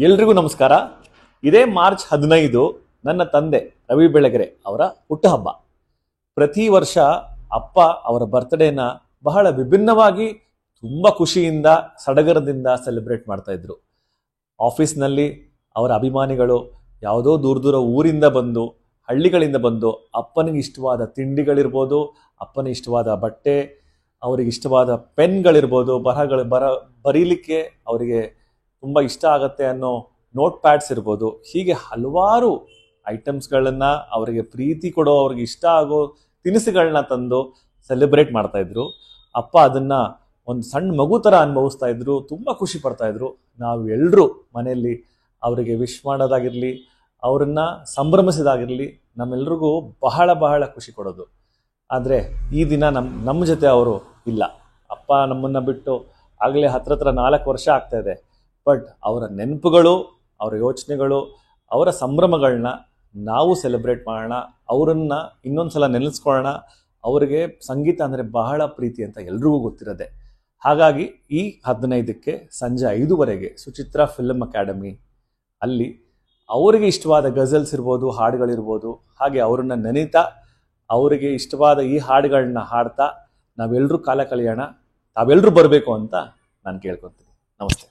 ಎಲ್ರಿಗೂ ನಮಸ್ಕಾರ. ಇದೇ ಮಾರ್ಚ್ 15 ನನ್ನ ತಂದೆ ರವಿ ಬೆಳಗೆರೆ ಅವರ ಹುಟ್ಟುಹಬ್ಬ. ಪ್ರತಿ ವರ್ಷ ಅಪ್ಪ ಅವರ ಬರ್ತ್ಡೇನ ಬಹಳ ವಿಭಿನ್ನವಾಗಿ ತುಂಬಾ ಖುಷಿಯಿಂದ ಸಡಗರದಿಂದ ಸೆಲೆಬ್ರೇಟ್ ಮಾಡ್ತಾ ಇದ್ರು. ಆಫೀಸ್ನಲ್ಲಿ ಅವರ ಅಭಿಮಾನಿಗಳು ಯಾವುದೋ ದೂರ ದೂರ ಊರಿಂದ ಬಂದು, ಹಳ್ಳಿಗಳಿಂದ ಬಂದು ಅಪ್ಪನಿಗೆ ಇಷ್ಟವಾದ ತಿಂಡಿಗಳಿರ್ಬೋದು, ಅಪ್ಪನಿಗೆ ಇಷ್ಟವಾದ ಬಟ್ಟೆ, ಅವರಿಗೆ ಇಷ್ಟವಾದ ಪೆನ್ಗಳಿರ್ಬೋದು, ಬರೀಲಿಕ್ಕೆ ಅವರಿಗೆ ತುಂಬ ಇಷ್ಟ ಆಗತ್ತೆ ಅನ್ನೋ ನೋಟ್ ಪ್ಯಾಡ್ಸ್ ಇರ್ಬೋದು, ಹೀಗೆ ಹಲವಾರು ಐಟಮ್ಸ್ಗಳನ್ನ, ಅವರಿಗೆ ಪ್ರೀತಿ ಕೊಡೋ, ಅವ್ರಿಗೆ ಇಷ್ಟ ಆಗೋ ತಿನಿಸುಗಳನ್ನ ತಂದು ಸೆಲೆಬ್ರೇಟ್ ಮಾಡ್ತಾ ಇದ್ರು. ಅಪ್ಪ ಅದನ್ನ ಒಂದು ಸಣ್ಣ ಮಗು ಥರ ಅನುಭವಿಸ್ತಾ ಇದ್ರು, ತುಂಬ ಖುಷಿ ಪಡ್ತಾ ಇದ್ರು. ನಾವು ಎಲ್ಲರೂ ಮನೆಯಲ್ಲಿ ಅವರಿಗೆ ವಿಶ್ ಮಾಡೋದಾಗಿರಲಿ, ಅವರನ್ನ ಸಂಭ್ರಮಿಸೋದಾಗಿರಲಿ, ನಮ್ಮೆಲ್ರಿಗೂ ಬಹಳ ಬಹಳ ಖುಷಿ ಕೊಡೋದು. ಆದರೆ ಈ ದಿನ ನಮ್ಮ ಜೊತೆ ಅವರು ಇಲ್ಲ. ಅಪ್ಪ ನಮ್ಮನ್ನು ಬಿಟ್ಟು ಆಗಲೇ ಹತ್ರ 4 ವರ್ಷ ಆಗ್ತಾ ಇದೆ. ಬಟ್ ಅವರ ನೆನಪುಗಳು, ಅವರ ಯೋಚನೆಗಳು, ಅವರ ಸಂಭ್ರಮಗಳನ್ನ ನಾವು ಸೆಲೆಬ್ರೇಟ್ ಮಾಡೋಣ, ಅವರನ್ನ ಇನ್ನೊಂದ್ಸಲ ನೆನೆಸ್ಕೊಳ್ಳೋಣ. ಅವರಿಗೆ ಸಂಗೀತ ಅಂದರೆ ಬಹಳ ಪ್ರೀತಿ ಅಂತ ಎಲ್ರಿಗೂ ಗೊತ್ತಿರೋದೆ. ಹಾಗಾಗಿ ಈ 15ಕ್ಕೆ ಸಂಜೆ 5ವರೆಗೆ ಸುಚಿತ್ರಾ ಫಿಲ್ಮ್ ಅಕಾಡೆಮಿ ಅಲ್ಲಿ ಅವರಿಗೆ ಇಷ್ಟವಾದ ಗಜಲ್ಸ್ ಇರ್ಬೋದು, ಹಾಡುಗಳಿರ್ಬೋದು, ಹಾಗೆ ಅವರನ್ನ ನೆನೀತಾ ಅವರಿಗೆ ಇಷ್ಟವಾದ ಈ ಹಾಡುಗಳನ್ನ ಹಾಡ್ತಾ ನಾವೆಲ್ಲರೂ ಕಾಲ ಕಳೆಯೋಣ. ತಾವೆಲ್ಲರೂ ಬರಬೇಕು ಅಂತ ನಾನು ಕೇಳ್ಕೊತೀನಿ. ನಮಸ್ತೆ.